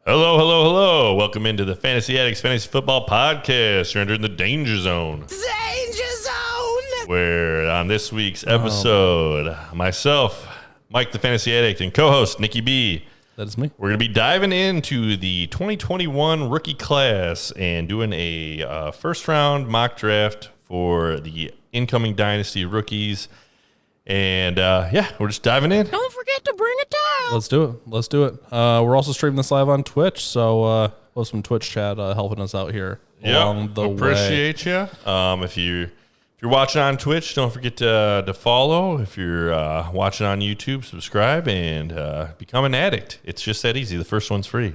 Hello, hello, hello. Welcome into the Fantasy Addicts Fantasy Football Podcast. You're entering the Danger Zone. Danger Zone! Where on this week's episode, myself, Mike the Fantasy Addict, and co-host Nikki B. That is me. We're going to be diving into the 2021 rookie class and doing a first-round mock draft for the incoming Dynasty rookies. And, we're just diving in. Don't forget to bring a towel. Let's do it. We're also streaming this live on Twitch, so we'll have some Twitch chat helping us out here along the appreciate way. You. If you're watching on Twitch, don't forget to follow. If you're watching on YouTube, subscribe and become an addict. It's just that easy. The first one's free.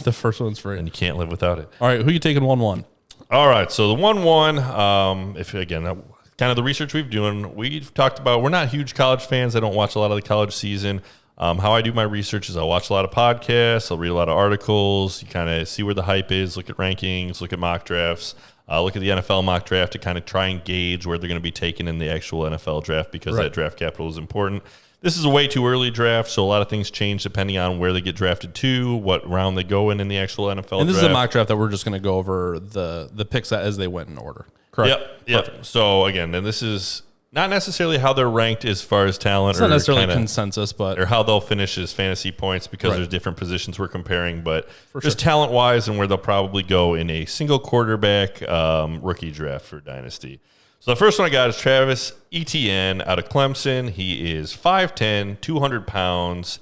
The first one's free. And you can't live without it. All right, who you taking 1-1? All right, so the 1-1, kind of the research we've talked about, we're not huge college fans. I don't watch a lot of the college season. How I do my research is I'll watch a lot of podcasts. I'll read a lot of articles. You kind of see where the hype is, look at rankings, look at mock drafts, look at the NFL mock draft to kind of try and gauge where they're going to be taken in the actual NFL draft because that draft capital is important. This is a way too early draft, so a lot of things change depending on where they get drafted to, what round they go in the actual NFL draft. And this is a mock draft that we're just going to go over the picks as they went in order. Correct. Yep. Perfect. So again, and this is not necessarily how they're ranked as far as talent. It's not necessarily consensus, but or how they'll finish as fantasy points because there's different positions we're comparing, but just sure. talent-wise and where they'll probably go in a single quarterback rookie draft for Dynasty. So the first one I got is Travis Etienne out of Clemson. He is 5'10", 200 pounds.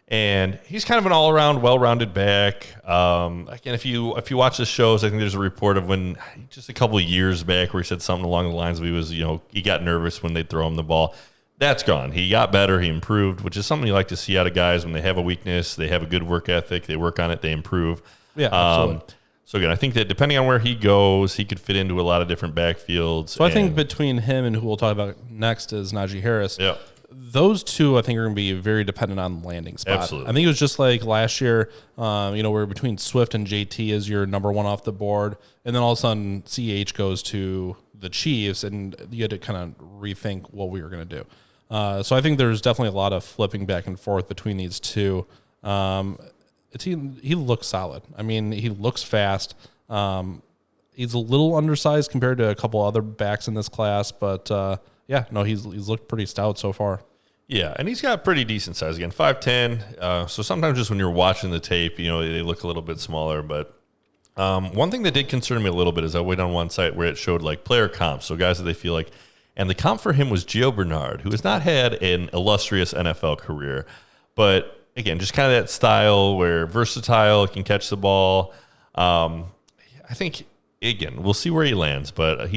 And he's kind of an all-around, well-rounded back. Again, if you watch the shows, I think there's a report of when just a couple of years back where he said something along the lines of he got nervous when they'd throw him the ball. That's gone. He got better. He improved, which is something you like to see out of guys when they have a weakness, they have a good work ethic, they work on it, they improve. Yeah, absolutely. So again, I think that depending on where he goes, he could fit into a lot of different backfields. So I think between him and who we'll talk about next is Najee Harris. Yeah. Those two, I think, are going to be very dependent on landing spot. Absolutely. I think it was just like last year, where between Swift and JT is your number one off the board, and then all of a sudden CH goes to the Chiefs, and you had to kind of rethink what we were going to do. So I think there's definitely a lot of flipping back and forth between these two. He looks solid. I mean, he looks fast. He's a little undersized compared to a couple other backs in this class, but he's looked pretty stout so far. Yeah, and he's got pretty decent size. Again, 5'10". So sometimes just when you're watching the tape, they look a little bit smaller. But one thing that did concern me a little bit is I went on one site where it showed like player comps, so guys that they feel like, and the comp for him was Gio Bernard, who has not had an illustrious NFL career, but again, just kind of that style where versatile, can catch the ball. I think again, we'll see where he lands, but I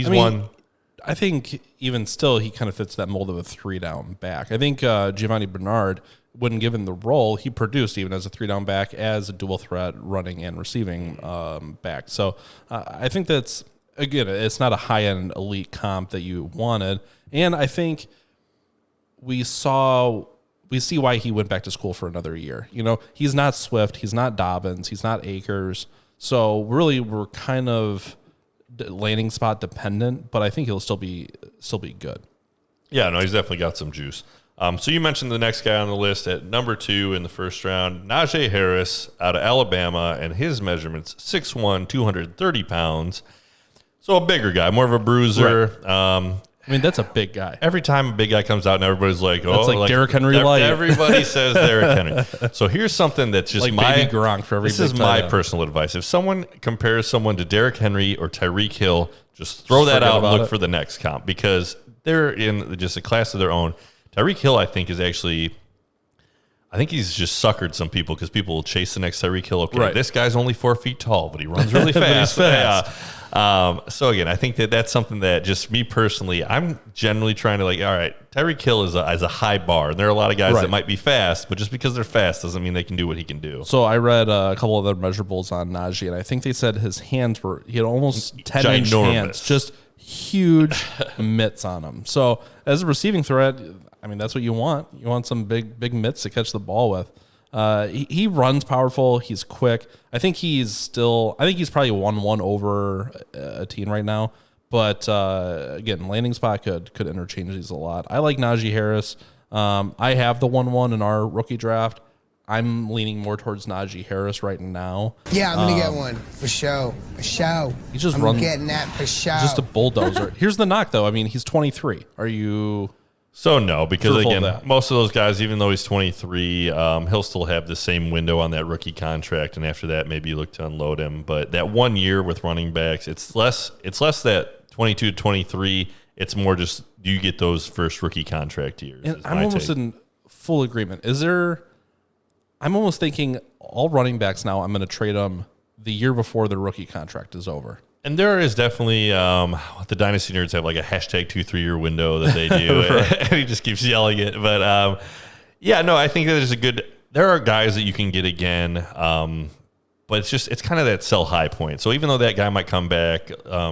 think even still, he kind of fits that mold of a 3-down back. I think Giovanni Bernard, when given the role, he produced even as a 3-down back, as a dual threat running and receiving back. So I think that's, again, it's not a high-end elite comp that you wanted. And I think we see why he went back to school for another year. He's not Swift, he's not Dobbins, he's not Akers. So really, we're kind of landing spot dependent, but I think he'll still be good. Yeah, no, he's definitely got some juice. So you mentioned the next guy on the list at number 2 in the first round, Najee Harris out of Alabama, and his measurements 6'1", 230 pounds. So a bigger guy, more of a bruiser. Right. That's a big guy. Every time a big guy comes out and everybody's like, oh, that's like Derrick Henry light. Everybody says Derrick Henry. So here's something that's just like baby Gronk for every. This is my personal advice. If someone compares someone to Derrick Henry or Tyreek Hill, just throw that out and look for the next comp because they're in just a class of their own. Tyreek Hill, I think he's just suckered some people because people will chase the next Tyreek Hill. Okay, this guy's only 4 feet tall, but he runs really fast. He's fast. So again, I think that's something that just me personally, I'm generally trying to all right, Tyreek Hill is a high bar. And there are a lot of guys that might be fast, but just because they're fast doesn't mean they can do what he can do. So I read a couple other measurables on Najee, and I think they said his hands he had almost 10-inch hands, just huge mitts on him. So as a receiving threat, that's what you want. You want some big mitts to catch the ball with. He runs powerful. He's quick. I think he's probably 1-1 over a teen right now. But again, landing spot could interchange these a lot. I like Najee Harris. I have the 1-1 in our rookie draft. I'm leaning more towards Najee Harris right now. Yeah, I'm gonna get one for show. For show. He's just I'm getting that for show. He's just a bulldozer. Here's the knock, though. I mean, he's 23. Are you? So no, because Fearful again, of that. most of those guys, even though he's 23, he'll still have the same window on that rookie contract, and after that, maybe you look to unload him. But that 1 year with running backs, it's less that 22 to 23. It's more just, do you get those first rookie contract years? And I'm almost in full agreement. I'm almost thinking all running backs now, I'm going to trade them the year before the rookie contract is over. And there is definitely, the Dynasty nerds have like a hashtag 2-3 year window that they do. And he just keeps yelling it. But yeah, no, I think that there are guys that you can get again. But it's kind of that sell high point. So even though that guy might come back,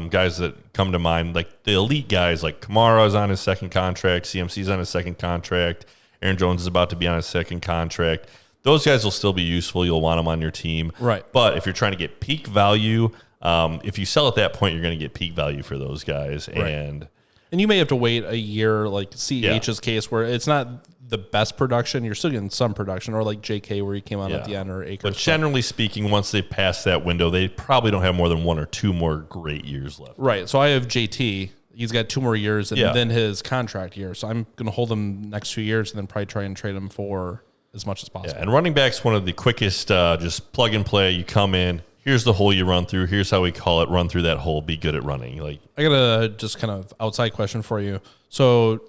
guys that come to mind, like the elite guys, like Kamara's on his second contract, CMC's on his second contract, Aaron Jones is about to be on his second contract. Those guys will still be useful. You'll want them on your team. Right. But if you're trying to get peak value, if you sell at that point, you're going to get peak value for those guys. Right. And you may have to wait a year, like CH's case, where it's not the best production. You're still getting some production, or like JK, where he came out at the end, or Akers. But generally speaking, once they pass that window, they probably don't have more than 1 or 2 more great years left. Right. So I have JT. He's got 2 more years, and then his contract year. So I'm going to hold him next 2 years, and then probably try and trade him for as much as possible. Yeah, and running back's one of the quickest, just plug and play. You come in, here's the hole you run through. Here's how we call it. Run through that hole. Be good at running. Like, I got a just kind of outside question for you. So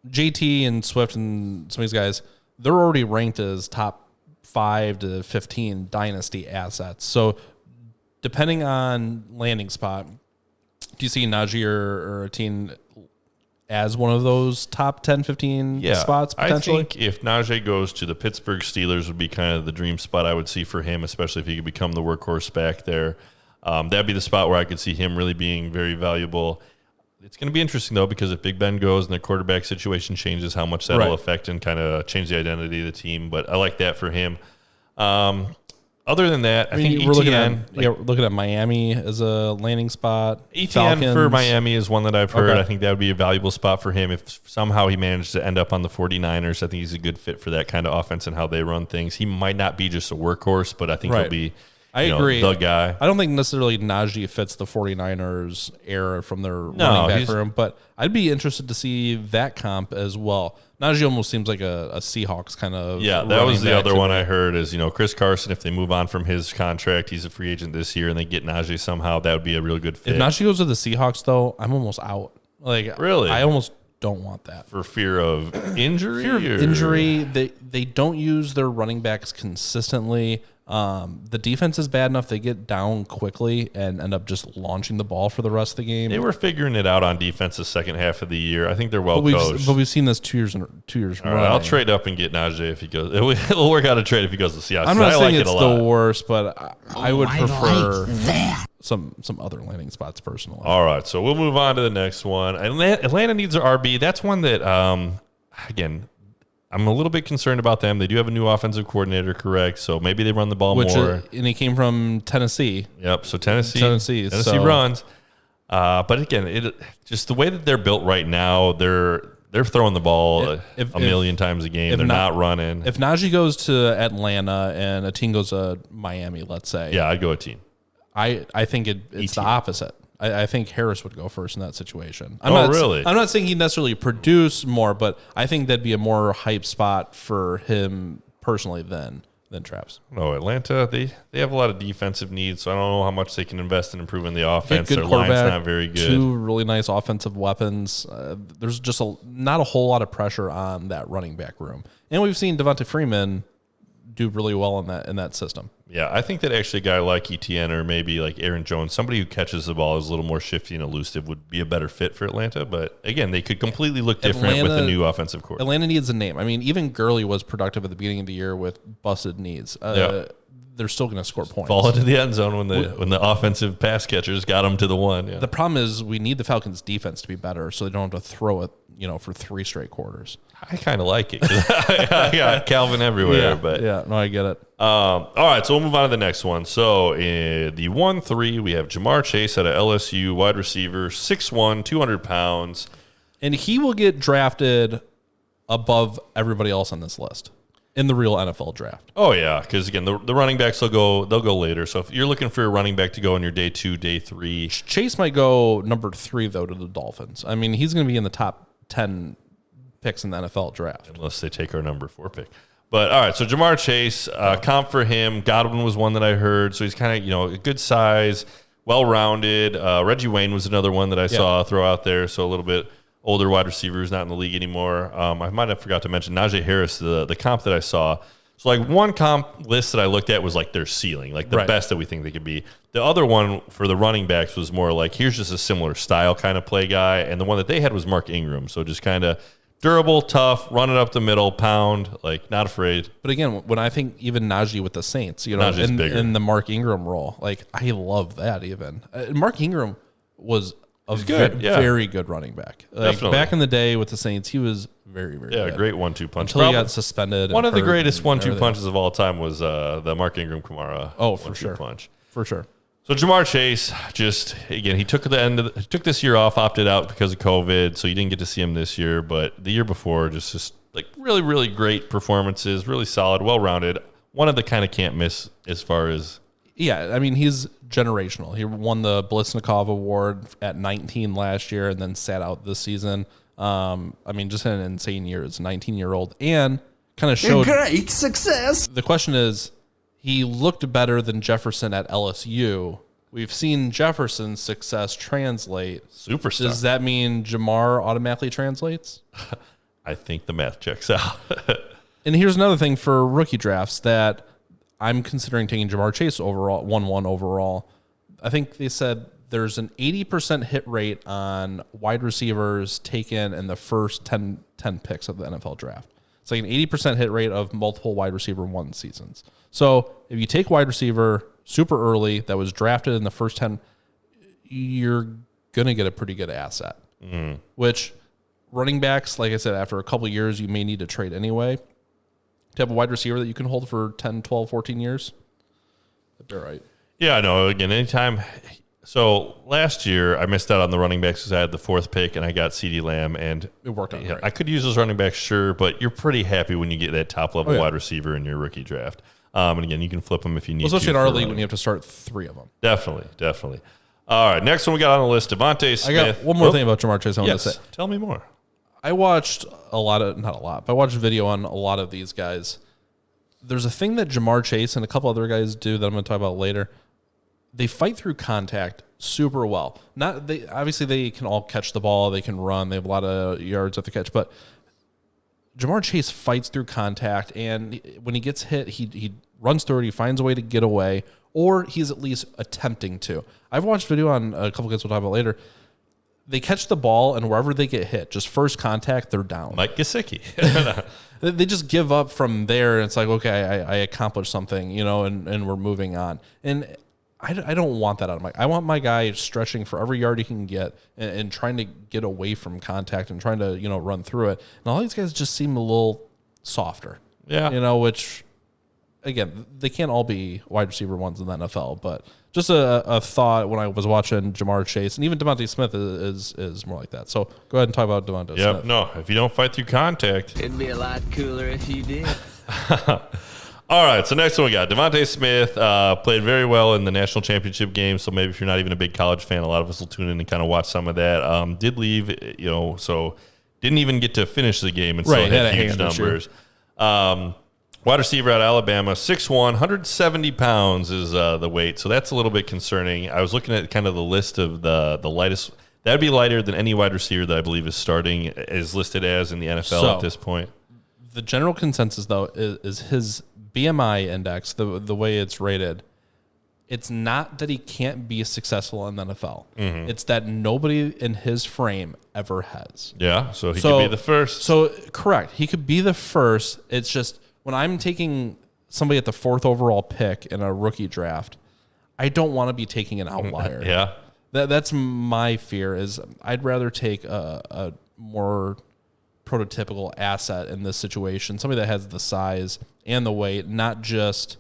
JT and Swift and some of these guys, they're already ranked as top 5 to 15 dynasty assets. So depending on landing spot, do you see Najee or Ateen as one of those top 10, 15 spots potentially? I think if Najee goes to the Pittsburgh Steelers would be kind of the dream spot I would see for him, especially if he could become the workhorse back there. That'd be the spot where I could see him really being very valuable. It's going to be interesting, though, because if Big Ben goes and the quarterback situation changes, how much that'll affect and kind of change the identity of the team. But I like that for him. Other than that, I think we're ETN, looking at Miami as a landing spot. ETN Falcons. for Miami is one that I've heard. Okay. I think that would be a valuable spot for him. If somehow he managed to end up on the 49ers, I think he's a good fit for that kind of offense and how they run things. He might not be just a workhorse, but I think he'll be I agree. The guy. I don't think necessarily Najee fits the 49ers era from their running back room, but I'd be interested to see that comp as well. Najee almost seems like a Seahawks kind of. Yeah, that was the other one I heard is, Chris Carson, if they move on from his contract, he's a free agent this year, and they get Najee somehow, that would be a real good fit. If Najee goes to the Seahawks, though, I'm almost out. Like, really? I almost don't want that. For fear of injury? Injury. They don't use their running backs consistently. The defense is bad enough they get down quickly and end up just launching the ball for the rest of the game. They were figuring it out on defense the second half of the year. I think they're well coached. But we've seen this 2 years. All right, I'll trade up and get Najee if he goes. It'll work out a trade if he goes to Seattle. I'm not saying it's the worst, but I would prefer some other landing spots personally. All right, so we'll move on to the next one. Atlanta needs an RB. That's one that, again, I'm a little bit concerned about them. They do have a new offensive coordinator, correct? So maybe they run the ball more. And he came from Tennessee. Yep. So Tennessee so. runs. But again, just the way that they're built right now, they're throwing the ball a million times a game. They're not running. If Najee goes to Atlanta and Ateen goes to Miami, let's say. Yeah, I'd go Ateen. I think it's the opposite. I think Harris would go first in that situation. Really? I'm not saying he'd necessarily produce more, but I think that'd be a more hype spot for him personally than Travis. No, Atlanta, they have a lot of defensive needs, so I don't know how much they can invest in improving the offense. Good Their line's not very good. 2 really nice offensive weapons. There's just not a whole lot of pressure on that running back room. And we've seen Devonta Freeman do really well in that system. Yeah, I think that actually a guy like ETN or maybe like Aaron Jones, somebody who catches the ball is a little more shifty and elusive, would be a better fit for Atlanta. But again, they could completely look different with the new offensive coordinator. Atlanta needs a name. I mean, even Gurley was productive at the beginning of the year with busted knees. They're still going to score points. Fall into the end zone when the offensive pass catchers got them to the one. Yeah. The problem is we need the Falcons' defense to be better, so they don't have to throw it, for 3 straight quarters. I kind of like it. I got Calvin everywhere. No, I get it. All right, so we'll move on to the next one. So in the 1-3, we have Jamar Chase out of LSU, wide receiver, 6'1", 200 pounds. And he will get drafted above everybody else on this list. in the real NFL draft. Oh yeah, because again, the running backs they'll go later. So if you're looking for a running back to go in your day 2, day 3, Chase might go number 3 though to the Dolphins. I mean, he's going to be in the top 10 picks in the NFL draft unless they take our number 4 pick. But all right, so Jamar Chase, comp for him. Godwin was one that I heard, so he's kind of a good size, well-rounded. Reggie Wayne was another one that I saw throw out there, so a little bit older wide receiver who's not in the league anymore. I might have forgot to mention Najee Harris, the comp that I saw. So like one comp list that I looked at was like their ceiling, like the best that we think they could be. The other one for the running backs was more like here's just a similar style kind of play guy, and the one that they had was Mark Ingram. So just kind of durable, tough, running up the middle, pound, like not afraid. But again, when I think even Najee with the Saints, in the Mark Ingram role, like I love that even. Mark Ingram was a very good running back. Like, back in the day with the Saints, he was very, very good. Yeah, great 1-2 punch. Until he got suspended. One of the greatest 1-2 punches of all time was the Mark Ingram Kamara. Oh, for sure. Punch. For sure. So Jamar Chase, just again, he took this year off, opted out because of COVID, so you didn't get to see him this year. But the year before, just like really, really great performances, really solid, well-rounded. One of the kind of can't miss as far as. Yeah, I mean, he's generational. He won the Blesnikov Award at 19 last year and then sat out this season. I mean, just had an insane year as a 19-year-old and kind of showed great success. The question is, he looked better than Jefferson at LSU. We've seen Jefferson's success translate. Superstar. Does that mean Jamar automatically translates? I think the math checks out. And here's another thing for rookie drafts that I'm considering taking Jamar Chase overall, 1-1 overall. I think they said there's an 80% hit rate on wide receivers taken in the first 10 picks of the NFL draft. It's like an 80% hit rate of multiple wide receiver 1 seasons. So if you take wide receiver super early that was drafted in the first 10, you're going to get a pretty good asset. Which running backs, like I said, after a couple of years, you may need to trade anyway. To have a wide receiver that you can hold for 10, 12, 14 years, that'd be all right. Yeah, no, again, anytime. So last year, I missed out on the running backs because I had the 4th pick and I got CeeDee Lamb. And it worked out great. I could use those running backs, sure, but you're pretty happy when you get that top-level wide receiver in your rookie draft. And again, you can flip them if you need to. Especially in our league when you have to start 3 of them. Definitely. All right, next one we got on the list, Devontae Smith. I got one more thing about Jamar Chase I want to say. Tell me more. I watched not a lot, but I watched video on a lot of these guys. There's a thing that Jamar Chase and a couple other guys do that I'm going to talk about later. They fight through contact super well. Obviously they can all catch the ball, they can run, they have a lot of yards at the catch, but Jamar Chase fights through contact, and when he gets hit, he runs through it, he finds a way to get away, or he's at least attempting to. I've watched video on a couple guys we'll talk about later. They catch the ball, and wherever they get hit, just first contact, they're down. Mike Gesicki. They just give up from there, and it's like, okay, I accomplished something, and we're moving on. And I don't want that out of I want my guy stretching for every yard he can get and trying to get away from contact and trying to, run through it. And all these guys just seem a little softer. Yeah. Which, again, they can't all be wide receiver 1s in the NFL, but just a thought when I was watching Jamar Chase, and even Devontae Smith is more like that. So go ahead and talk about Devontae Smith. No, if you don't fight through contact. It'd be a lot cooler if you did. All right, so next one we got Devontae Smith. Played very well in the national championship game, so maybe if you're not even a big college fan, a lot of us will tune in and kind of watch some of that. Did leave, so didn't even get to finish the game and still had huge numbers. Wide receiver out of Alabama, 6'1", 170 pounds is the weight, so that's a little bit concerning. I was looking at kind of the list of the lightest. That would be lighter than any wide receiver that I believe is listed as in the NFL at this point. The general consensus, though, is his BMI index, the way it's rated. It's not that he can't be successful in the NFL. Mm-hmm. It's that nobody in his frame ever has. Yeah, so he could be the first. So, correct. He could be the first. It's just when I'm taking somebody at the 4th overall pick in a rookie draft, I don't want to be taking an outlier. Yeah. That's my fear is I'd rather take a more prototypical asset in this situation, somebody that has the size and the weight, not just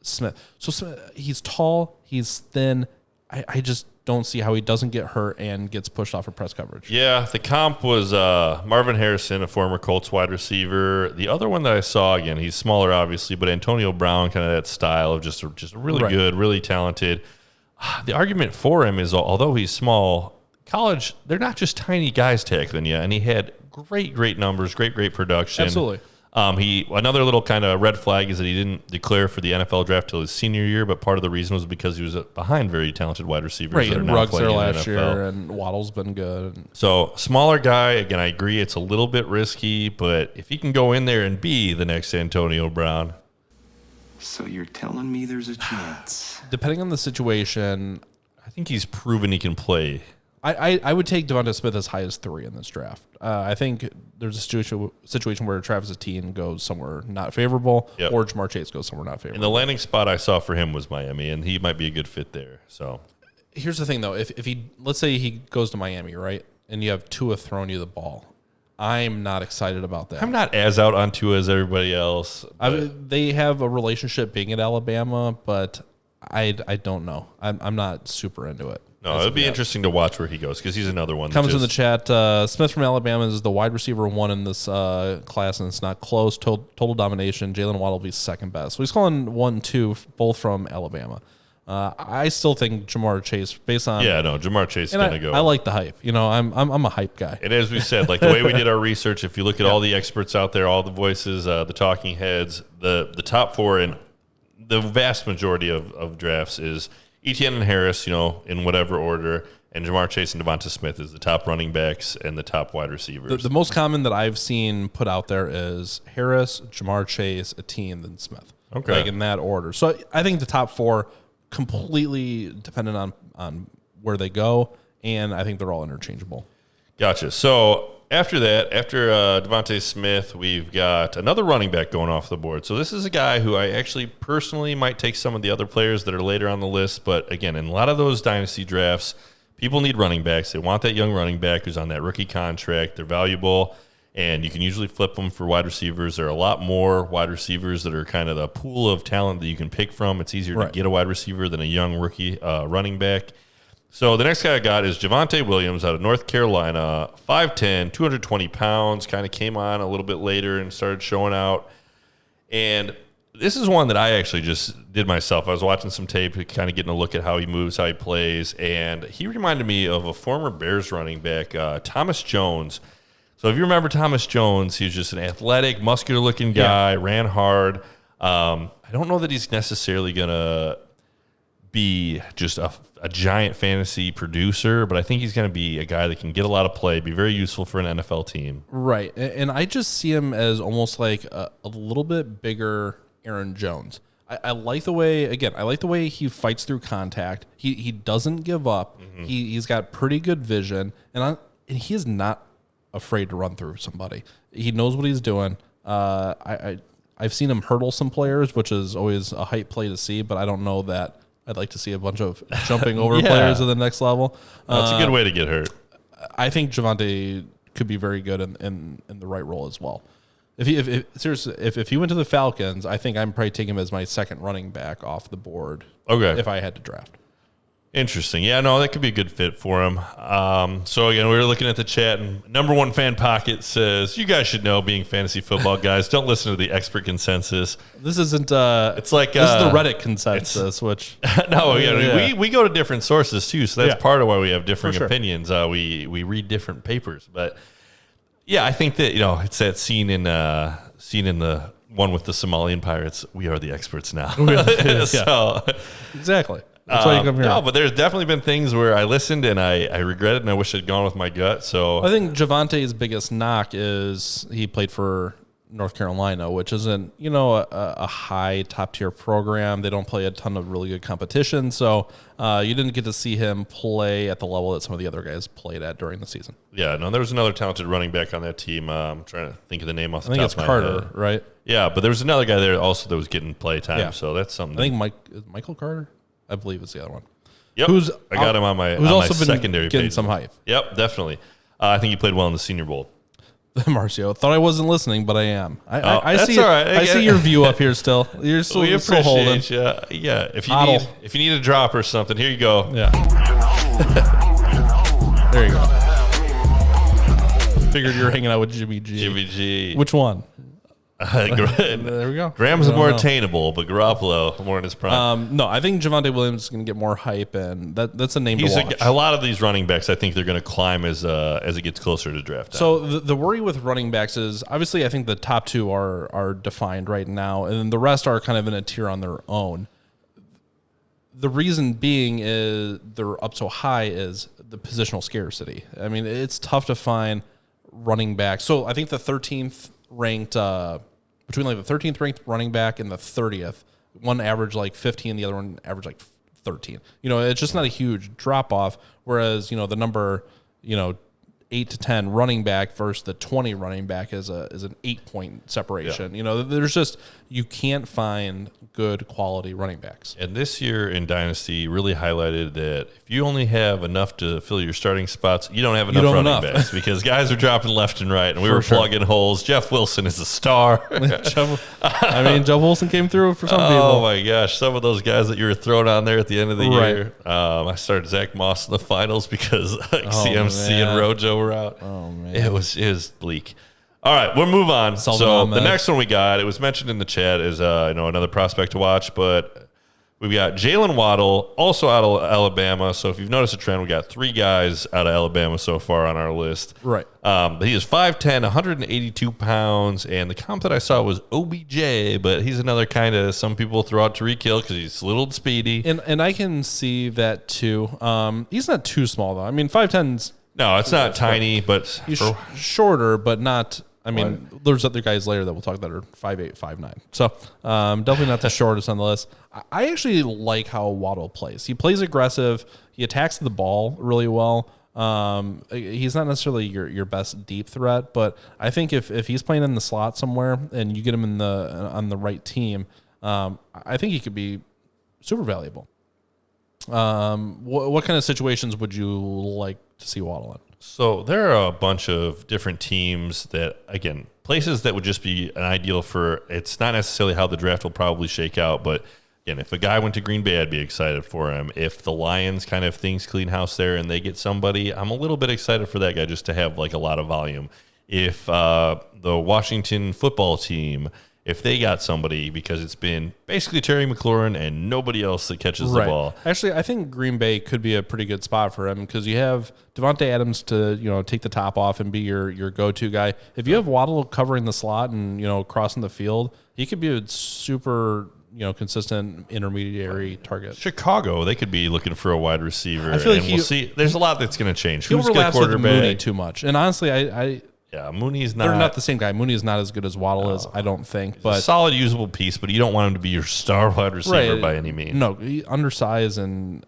Smith. So Smith, he's tall, he's thin. I just don't see how he doesn't get hurt and gets pushed off of press coverage. Yeah, the comp was Marvin Harrison, a former Colts wide receiver. The other one that I saw, again, he's smaller, obviously, but Antonio Brown, kind of that style of just really good, really talented. The argument for him is, although he's small, college, they're not just tiny guys tackling you, and he had great numbers, great production. Absolutely. Another little kind of red flag is that he didn't declare for the NFL draft till his senior year, but part of the reason was because he was behind very talented wide receivers. Right, that are and now Ruggs playing there in the last NFL. year, and Waddle's been good. So smaller guy, again, I agree it's a little bit risky, but if he can go in there and be the next Antonio Brown. So you're telling me there's a chance? Depending on the situation, I think he's proven he can play. I would take Devonta Smith as high as 3 in this draft. I think there's a situation where Travis Etienne goes somewhere not favorable, Yep. or Jamar Chase goes somewhere not And favorable. the landing spot I saw for him was Miami, and he might be a good fit there. So Here's the thing, though. If he, let's say he goes to Miami, right, and you have Tua throwing you the ball, I'm not excited about that. I'm not as out on Tua as everybody else. They have a relationship being at Alabama, but I don't know. I'm not super into it. No, it'll be interesting to watch where he goes because he's another one. Comes in the chat. Smith from Alabama is the wide receiver 1 in this class, and it's not close. Total domination. Jalen Waddle will be second best. So he's calling 1, 2, both from Alabama. I still think Jamar Chase, based on Jamar Chase is going to go. I like the hype. I'm a hype guy. And as we said, like the way we did our research, if you look at all the experts out there, all the voices, the talking heads, the top 4 in the vast majority of drafts is Etienne and Harris, in whatever order, and Jamar Chase and Devonta Smith is the top running backs and the top wide receivers. The most common that I've seen put out there is Harris, Jamar Chase, Etienne, then Smith. Okay. Like in that order. So I think the top 4 completely dependent on where they go, and I think they're all interchangeable. Gotcha. So after that, after Devontae Smith, we've got another running back going off the board. So this is a guy who I actually personally might take some of the other players that are later on the list. But again, in a lot of those dynasty drafts, people need running backs. They want that young running back who's on that rookie contract. They're valuable, and you can usually flip them for wide receivers. There are a lot more wide receivers that are kind of the pool of talent that you can pick from. It's easier to get a wide receiver than a young rookie running back. So the next guy I got is Javonte Williams out of North Carolina, 5'10", 220 pounds, kind of came on a little bit later and started showing out. And this is one that I actually just did myself. I was watching some tape, kind of getting a look at how he moves, how he plays, and he reminded me of a former Bears running back, Thomas Jones. So if you remember Thomas Jones, he was just an athletic, muscular-looking guy, ran hard. I don't know that he's necessarily going to be just a giant fantasy producer, but I think he's going to be a guy that can get a lot of play, be very useful for an NFL team. Right. And I just see him as almost like a little bit bigger Aaron Jones. I like the way he fights through contact. He doesn't give up. Mm-hmm. He's got pretty good vision, and he is not afraid to run through somebody. He knows what he's doing. I've seen him hurdle some players, which is always a hype play to see, but I don't know that I'd like to see a bunch of jumping over players at the next level. That's a good way to get hurt. I think Javonte could be very good in the right role as well. If he went to the Falcons, I think I'm probably taking him as my second running back off the board. Okay. If I had to draft. Interesting. Yeah, no, that could be a good fit for him. So, again, we were looking at the chat, and Number One Fan Pocket says, you guys should know, being fantasy football guys, don't listen to the expert consensus. This isn't it's like this is the Reddit consensus, which... we go to different sources, too, so that's part of why we have different opinions. We read different papers. But, yeah, I think that, it's that scene in the one with the Somalian pirates, we are the experts now. So exactly. That's why you come here. No, but there's definitely been things where I listened and I regret it and I wish I'd gone with my gut. So I think Javonte's biggest knock is he played for North Carolina, which isn't, a high top tier program. They don't play a ton of really good competition. So you didn't get to see him play at the level that some of the other guys played at during the season. Yeah, no, there was another talented running back on that team. I'm trying to think of the name off the top of my Carter, head. right? Yeah, but there was another guy there also that was getting play time. Yeah. So that's something. I think Michael Carter, I believe, is the other one. Yep, I got him on my secondary getting page. Some hype. Yep, definitely. I think he played well in the Senior Bowl. Marcio, thought I wasn't listening, but I am. I that's see. All right. I see your view up here still. You're still holding. You. Yeah, if you need a drop or something, here you go. Yeah. There you go. Figured you were hanging out with Jimmy G. Jimmy G. Which one? There we go. Graham's more attainable, but Garoppolo more in his prime. No, I think Javonte Williams is going to get more hype, and that's a name to watch. A lot of these running backs, I think they're going to climb as it gets closer to draft time. So the worry with running backs is obviously I think the top two are defined right now, and then the rest are kind of in a tier on their own. The reason being is they're up so high is the positional scarcity. I mean, it's tough to find running backs. So I think the 13th ranked between like the 13th ranked running back and the 30th, one average like 15, the other one average like 13. It's just not a huge drop off. Whereas the number 8 to 10 running back versus the 20 running back is an 8-point separation. Yeah. There's just, you can't find good quality running backs. And this year in Dynasty really highlighted that if you only have enough to fill your starting spots, you don't have enough running backs because guys are dropping left and right, and we were plugging holes. Jeff Wilson is a star. Jeff Wilson came through for some people. Oh my gosh, some of those guys that you were throwing on there at the end of the year. I started Zach Moss in the finals because CMC and Rojo were out. Oh man, it was bleak. All right, we'll move on. The next one we got, it was mentioned in the chat, is another prospect to watch, but we've got Jalen Waddle, also out of Alabama. So if you've noticed a trend, we got 3 guys out of Alabama so far on our list. Right. He is 5'10", 182 pounds, and the comp that I saw was OBJ, but he's another kind of, some people throw out Tyreek Hill because he's little and speedy. And I can see that too. He's not too small though. I mean, 5'10's. No, it's not tiny, but he's shorter, but not. I mean, there's other guys later that we'll talk about are 5'8", 5'9". So definitely not the shortest on the list. I actually like how Waddle plays. He plays aggressive. He attacks the ball really well. He's not necessarily your best deep threat, but I think if he's playing in the slot somewhere and you get him on the right team, I think he could be super valuable. What kind of situations would you like to see Waddle in? So there are a bunch of different teams that, again, places that would just be an ideal for. It's not necessarily how the draft will probably shake out, but again, if a guy went to Green Bay, I'd be excited for him. If the Lions kind of things clean house there and they get somebody, I'm a little bit excited for that guy just to have like a lot of volume. If the Washington football team, if they got somebody, because it's been basically Terry McLaurin and nobody else that catches the ball. Actually, I think Green Bay could be a pretty good spot for him because you have Devontae Adams to take the top off and be your go-to guy. If you have Waddle covering the slot and crossing the field, he could be a super consistent intermediary target. Chicago, they could be looking for a wide receiver. I feel like we'll see. There's a lot that's going to change. He overlaps with Mooney too much, and honestly, Yeah, Mooney's not. They're not the same guy. Mooney is not as good as Waddle is, I don't think. But a solid, usable piece, but you don't want him to be your star wide receiver by any means. No, he undersized, and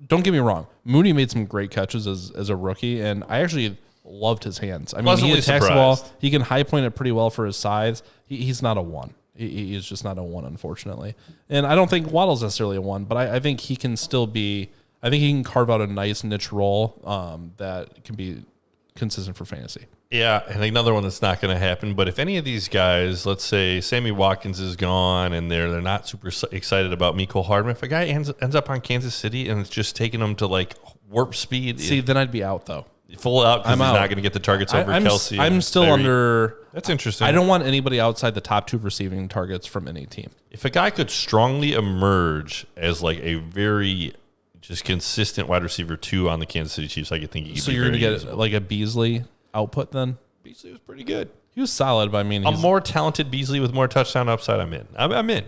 don't get me wrong. Mooney made some great catches as a rookie, and I actually loved his hands. I mean, he attacks the ball. He can high point it pretty well for his size. He's not a 1. He is just not a 1, unfortunately. And I don't think Waddle's necessarily a 1, but I think he can still be. I think he can carve out a nice niche role that can be consistent for fantasy. Yeah, and another one that's not going to happen. But if any of these guys, let's say Sammy Watkins is gone and they're not super excited about Mecole Hardman, if a guy ends up on Kansas City and it's just taking them to like warp speed. See, then I'd be out though. Full out because he's not going to get the targets over Kelsey. I'm still under. That's interesting. I don't want anybody outside the top 2 receiving targets from any team. If a guy could strongly emerge as like a very just consistent wide receiver 2 on the Kansas City Chiefs, I could think he could. So you're going to get like a Beasley output then? Beasley was pretty good. He was solid, but I mean, a more talented Beasley with more touchdown upside. I'm in. I'm in.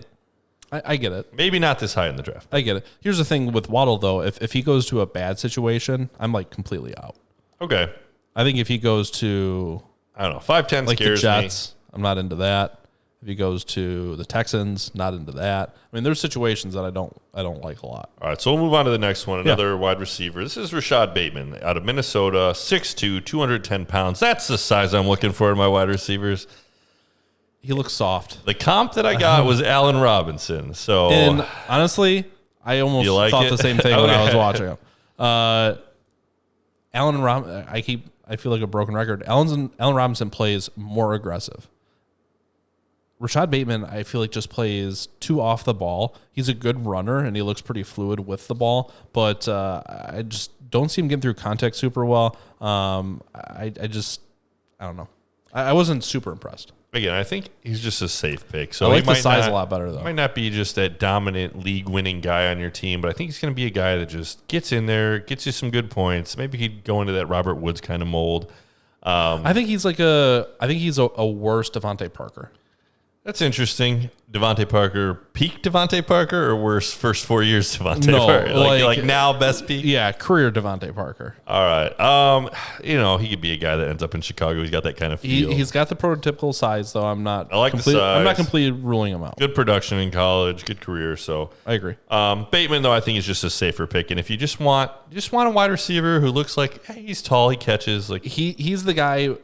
I get it. Maybe not this high in the draft. I get it. Here's the thing with Waddle though: if he goes to a bad situation, I'm like completely out. Okay. I think if he goes to, I don't know, 5'10" like scares the Jets, I'm not into that. If he goes to the Texans, not into that. I mean, there's situations that I don't like a lot. All right, so we'll move on to the next one. Another wide receiver. This is Rashad Bateman out of Minnesota, 6'2", 210 pounds. That's the size I'm looking for in my wide receivers. He looks soft. The comp that I got was Allen Robinson. So, and honestly, I almost thought the same thing when I was watching him. Allen Robinson, I feel like a broken record. Allen Robinson plays more aggressive. Rashad Bateman, I feel like just plays too off the ball. He's a good runner, and he looks pretty fluid with the ball, but I just don't see him getting through contact super well. I don't know. I wasn't super impressed. Again, I think he's just a safe pick. So I like he the size a lot better, though. Might not be just that dominant league-winning guy on your team, but I think he's going to be a guy that just gets in there, gets you some good points. Maybe he'd go into that Robert Woods kind of mold. I think he's a worse Devontae Parker. That's interesting. Devontae Parker, peak Devontae Parker, or worse first 4 years Devontae Parker? Like now best peak? Yeah, career Devontae Parker. All right. He could be a guy that ends up in Chicago. He's got that kind of feel. He's got the prototypical size, though. I like the size. I'm not completely ruling him out. Good production in college, good career. So I agree. Bateman, though, I think is just a safer pick. And if you just want a wide receiver who looks like, hey, he's tall, he catches, like he's the guy.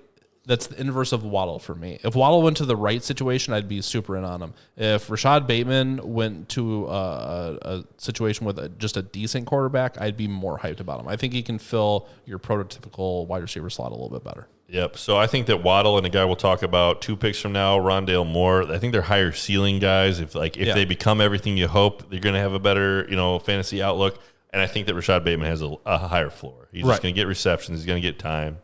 That's the inverse of Waddle for me. If Waddle went to the right situation, I'd be super in on him. If Rashad Bateman went to a situation with just a decent quarterback, I'd be more hyped about him. I think he can fill your prototypical wide receiver slot a little bit better. Yep. So I think that Waddle and a guy we'll talk about 2 picks from now, Rondale Moore, I think they're higher ceiling guys. If they become everything you hope, they're going to have a better fantasy outlook. And I think that Rashad Bateman has a higher floor. He's just going to get receptions. He's going to get time.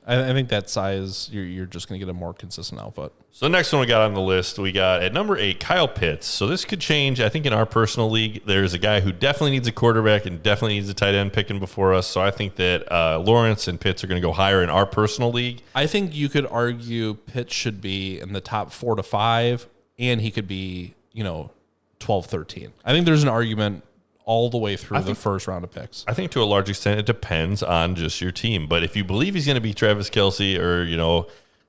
I think that size, you're just going to get a more consistent output. So the next one we got on the list, we got at number 8, Kyle Pitts. So this could change. I think in our personal league, there's a guy who definitely needs a quarterback and definitely needs a tight end picking before us. So I think that Lawrence and Pitts are going to go higher in our personal league. I think you could argue Pitts should be in the top 4 to 5, and he could be 12, 13. I think there's an argument all the way through the first round of picks. I think to a large extent it depends on just your team. But if you believe he's going to be Travis Kelce or,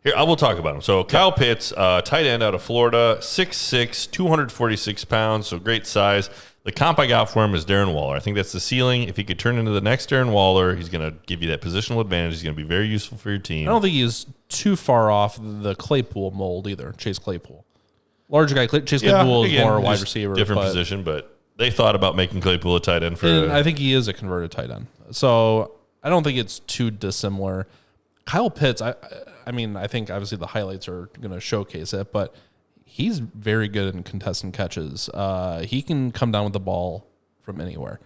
here, I will talk about him. So Kyle Pitts, tight end out of Florida, 6'6", 246 pounds, so great size. The comp I got for him is Darren Waller. I think that's the ceiling. If he could turn into the next Darren Waller, he's going to give you that positional advantage. He's going to be very useful for your team. I don't think he's too far off the Claypool mold either, Chase Claypool. Larger guy, Chase Claypool is more a wide receiver. Different position, but they thought about making Claypool a tight end I think he is a converted tight end. So I don't think it's too dissimilar. Kyle Pitts, I think obviously the highlights are going to showcase it, but he's very good in contesting catches. He can come down with the ball from anywhere.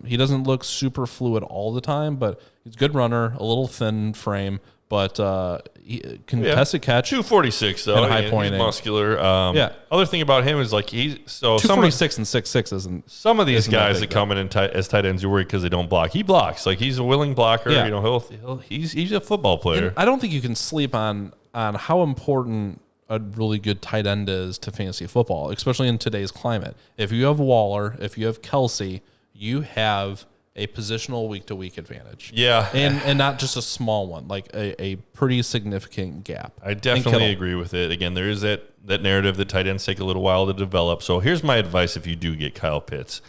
He doesn't look super fluid all the time, but he's a good runner, a little thin frame, but contested catch. 246 though, and high point, he's muscular. Other thing about him is like 246 and 6'6" isn't. Some of these guys that come in as tight ends, you're worried because they don't block. He blocks, like he's a willing blocker. Yeah. He's a football player. And I don't think you can sleep on how important a really good tight end is to fantasy football, especially in today's climate. If you have Waller, if you have Kelce, you have a positional week-to-week advantage. Yeah. And not just a small one, like a pretty significant gap. I definitely agree with it. Again, there is that narrative that tight ends take a little while to develop. So here's my advice if you do get Kyle Pitts.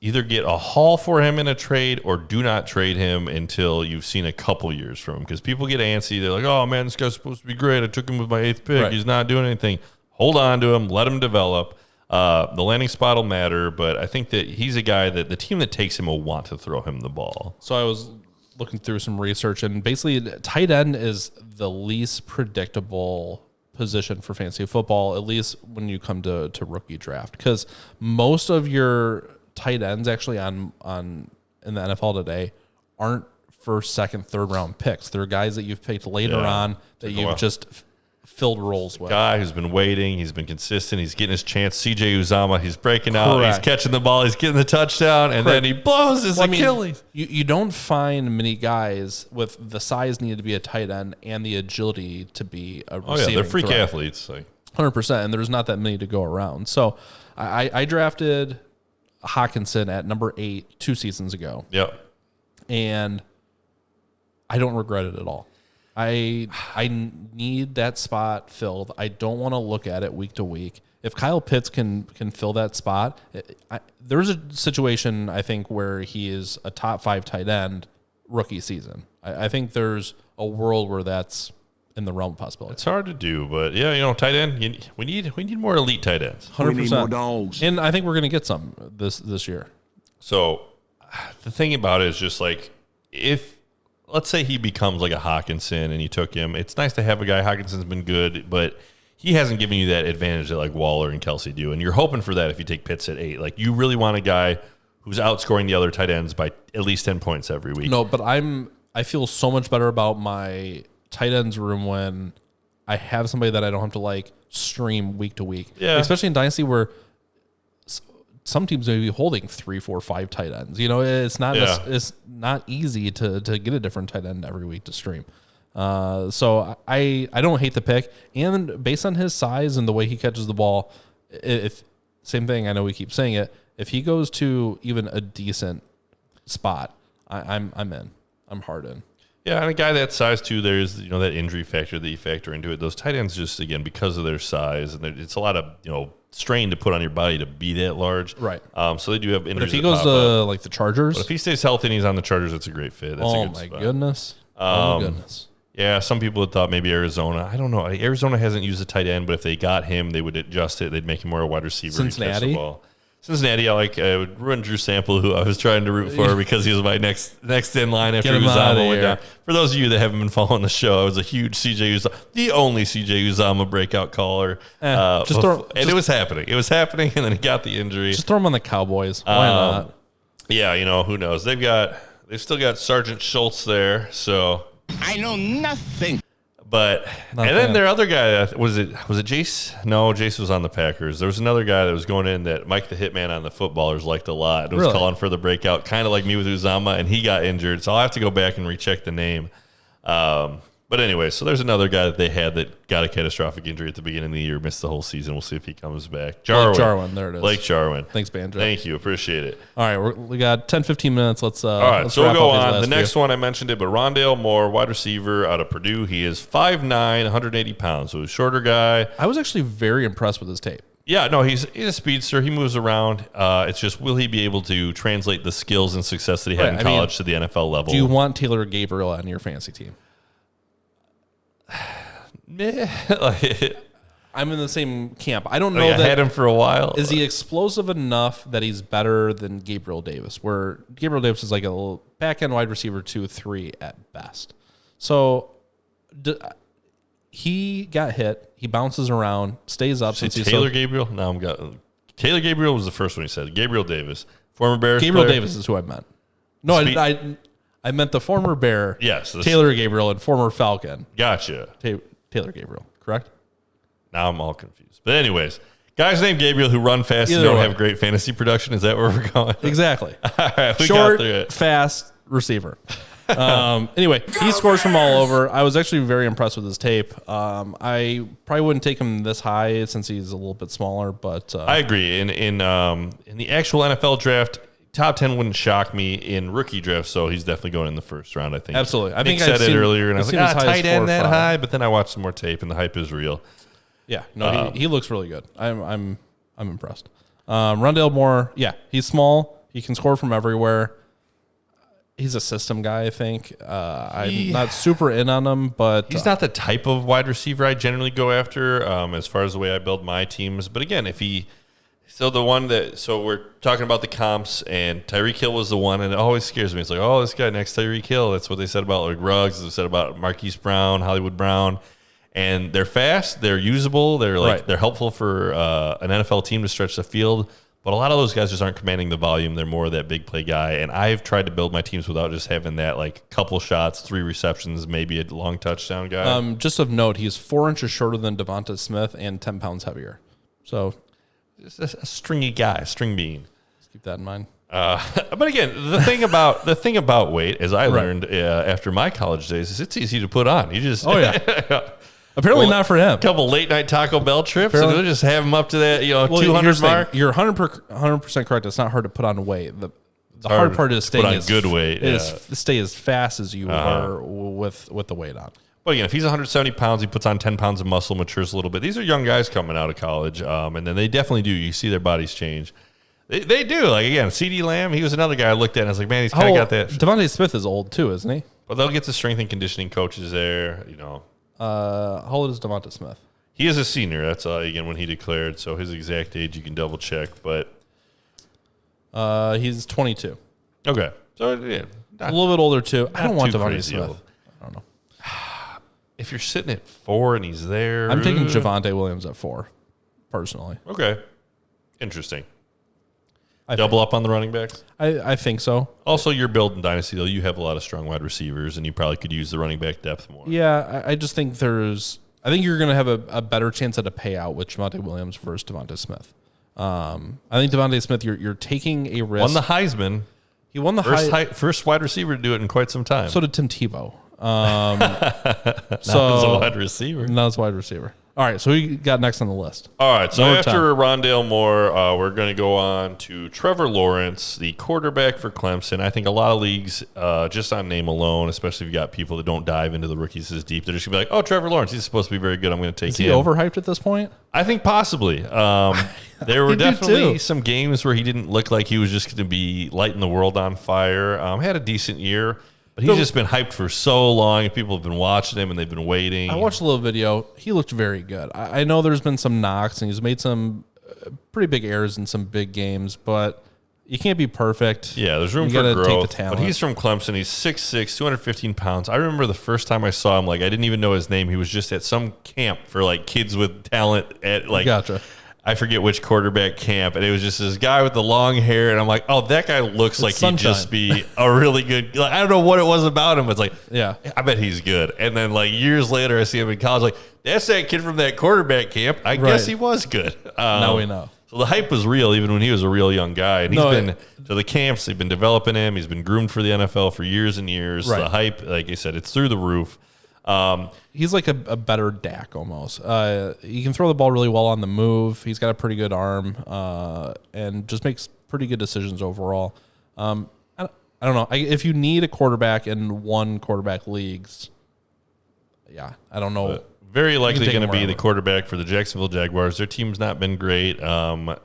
Either get a haul for him in a trade or do not trade him until you've seen a couple years from him. Because people get antsy. They're like, oh, man, this guy's supposed to be great. I took him with my 8th pick. Right. He's not doing anything. Hold on to him. Let him develop. The landing spot will matter, but I think that he's a guy that the team that takes him will want to throw him the ball. So I was looking through some research, and basically tight end is the least predictable position for fantasy football, at least when you come to rookie draft, because most of your tight ends actually in the NFL today aren't first, second, third round picks. They're guys that you've picked later on that you've just filled roles with. Guy who's been waiting, he's been consistent, he's getting his chance. CJ Uzomah, he's breaking out, he's catching the ball, he's getting the touchdown, and then he blows his Achilles. You don't find many guys with the size needed to be a tight end and the agility to be a receiving they're freak threat. athletes. 100%, and there's not that many to go around. So I drafted Hawkinson at number 8 2 seasons ago. Yep. And I don't regret it at all. I need that spot filled. I don't want to look at it week to week. If Kyle Pitts can fill that spot, there's a situation, I think, where he is a top 5 tight end rookie season. I think there's a world where that's in the realm of possibility. It's hard to do, but tight end, we need more elite tight ends. 100%. We need more dogs. And I think we're going to get some this year. So the thing about it is just like, if let's say he becomes like a Hawkinson and you took him, it's nice to have a guy. Hawkinson's been good, but he hasn't given you that advantage that like Waller and Kelce do. And you're hoping for that if you take Pitts at 8. Like, you really want a guy who's outscoring the other tight ends by at least 10 points every week. No, but I feel so much better about my tight ends room when I have somebody that I don't have to like stream week to week. Yeah. Especially in Dynasty where some teams may be holding 3, 4, 5 tight ends. You know, it's not it's not easy to get a different tight end every week to stream. So I don't hate the pick, and based on his size and the way he catches the ball, if same thing, I know we keep saying it. If he goes to even a decent spot, I'm in. I'm hard in. Yeah, and a guy that size too, there's that injury factor that you factor into it. Those tight ends just again because of their size and it's a lot of strain to put on your body to be that large. Right. So they do have injuries. But if he goes to like the Chargers, but if he stays healthy and he's on the Chargers, that's a great fit. That's a good spot. Goodness. Oh my goodness. Yeah, some people had thought maybe Arizona. I don't know. Arizona hasn't used a tight end, but if they got him, they would adjust it. They'd make him more a wide receiver. Cincinnati. Cincinnati, I would run Drew Sample, who I was trying to root for because he was my next in line after Uzama went down. For those of you that haven't been following the show, I was a huge CJ Uzama, the only CJ Uzama breakout caller. And it was happening. It was happening, and then he got the injury. Just throw him on the Cowboys. Why not? Yeah, who knows? They've still got Sergeant Schultz there, so I know nothing. But then their other guy, was it Jace? No, Jace was on the Packers. There was another guy that was going in that Mike the Hitman on the Footballers liked a lot. It was calling for the breakout, kind of like me with Uzama, and he got injured. So I'll have to go back and recheck the name. But anyway, so there's another guy that they had that got a catastrophic injury at the beginning of the year, missed the whole season. We'll see if he comes back. Jarwin, there it is. Blake Jarwin. Thanks, Banjo. Thank you. Appreciate it. All right, we got 10, 15 minutes. Let's all right, let's so we'll wrap go up on. these The next few. one, I mentioned it, but Rondale Moore, wide receiver out of Purdue. He is 5'9", 180 pounds, so a shorter guy. I was actually very impressed with his tape. Yeah, no, he's a speedster. He moves around. It's just, will he be able to translate the skills and success that he had in college to the NFL level? Do you want Taylor Gabriel on your fantasy team? I'm in the same camp. I don't know I that had him for a while. Is he explosive enough that he's better than Gabriel Davis? Where Gabriel Davis is like a little back end wide receiver 2-3 at best. So he got hit. He bounces around, stays up. Since Taylor Gabriel? No, Taylor Gabriel was the first one he said. Gabriel Davis, former Bears. Gabriel player. Davis is who I meant. No, I meant the former Bear. Yes, Taylor Gabriel and former Falcon. Gotcha. Taylor Gabriel, correct? Now I'm all confused. But anyways, guys named Gabriel who run fast and don't have great fantasy production. Is that where we're going? Exactly. All right, we Short, got through it. fast receiver. Anyway, he scores from all over. I was actually very impressed with his tape. I probably wouldn't take him this high since he's a little bit smaller, but I agree. In the actual NFL draft, top 10 wouldn't shock me. In rookie draft, so he's definitely going in the first round, I think. Absolutely. I think I said it earlier, and I was like, tight end that 4 or 5. high, but then I watched some more tape, and the hype is real. Yeah, no, he looks really good. I'm impressed. Rondale Moore, yeah, he's small. He can score from everywhere. He's a system guy, I think. I'm not super in on him, but he's not the type of wide receiver I generally go after as far as the way I build my teams. But again, so we're talking about the comps, and Tyreek Hill was the one, and it always scares me. It's like, oh, this guy next Tyreek Hill. That's what they said about like Ruggs. They said about Marquise Brown, Hollywood Brown. And they're fast, they're usable, they're helpful for an NFL team to stretch the field. But a lot of those guys just aren't commanding the volume. They're more of that big play guy. And I've tried to build my teams without just having that like couple shots, 3 receptions, maybe a long touchdown guy. Just of note, he's 4 inches shorter than Devonta Smith and 10 pounds heavier. So just a stringy guy, string bean. Let's keep that in mind. But again, the thing about weight, as I learned after my college days, is it's easy to put on. You just Apparently not for him. A couple late night Taco Bell trips, and we'll just have him up to that 200 mark. You're 100% correct. It's not hard to put on weight. The hard part is staying good weight. Stay as fast as you are with the weight on. But again, if he's 170 pounds, he puts on 10 pounds of muscle, matures a little bit. These are young guys coming out of college, and then they definitely do. You see their bodies change. They do. Like, again, CeeDee Lamb, he was another guy I looked at, and I was like, man, he's kind of got that. Devontae Smith is old, too, isn't he? But they'll get the strength and conditioning coaches there, How old is Devonta Smith? He is a senior. That's again when he declared. So his exact age you can double check, but he's 22. Okay, so yeah, a little bit older too. I don't want Devonta Smith. Old. I don't know. If you're sitting at 4 and he's there, I'm taking Javonte Williams at 4, personally. Okay, interesting. double up on the running backs? I think so. Also, you're building Dynasty, though. You have a lot of strong wide receivers, and you probably could use the running back depth more. Yeah, I just think I think you're going to have a better chance at a payout with Javonte Williams versus Devontae Smith. I think Devontae Smith, you're taking a risk. Won the Heisman. He won the first wide receiver to do it in quite some time. So did Tim Tebow. Not as a wide receiver. Not as a wide receiver. All right, so we got next on the list. All right, so Number after Rondale Moore, we're going to go on to Trevor Lawrence, the quarterback for Clemson. I think a lot of leagues, just on name alone, especially if you got people that don't dive into the rookies as deep, they're just going to be like, oh, Trevor Lawrence, he's supposed to be very good. I'm going to take Is him. he overhyped at this point? I think possibly. There were definitely some games where he didn't look like he was just going to be lighting the world on fire. Had a decent year. But he's just been hyped for so long, and people have been watching him, and they've been waiting. I watched a little video. He looked very good. I know there's been some knocks, and he's made some pretty big errors in some big games, but you can't be perfect. Yeah, there's room for growth. But he's from Clemson. He's 6'6", 215 pounds. I remember the first time I saw him, I didn't even know his name. He was just at some camp for, kids with talent at, Gotcha. I forget which quarterback camp, and it was just this guy with the long hair, and I'm like, oh, that guy looks like he'd just be a really good. I don't know what it was about him, but it's yeah, I bet he's good. And then years later, I see him in college, that's that kid from that quarterback camp. I guess he was good. Now we know. So the hype was real, even when he was a real young guy. And he's been to the camps. They've been developing him. He's been groomed for the NFL for years and years. Right. The hype, like I said, it's through the roof. He's like a better Dak almost. He can throw the ball really well on the move. He's got a pretty good arm, and just makes pretty good decisions overall. I don't know. If you need a quarterback in one quarterback leagues, yeah, I don't know. But very likely going to be the quarterback for the Jacksonville Jaguars. Their team's not been great.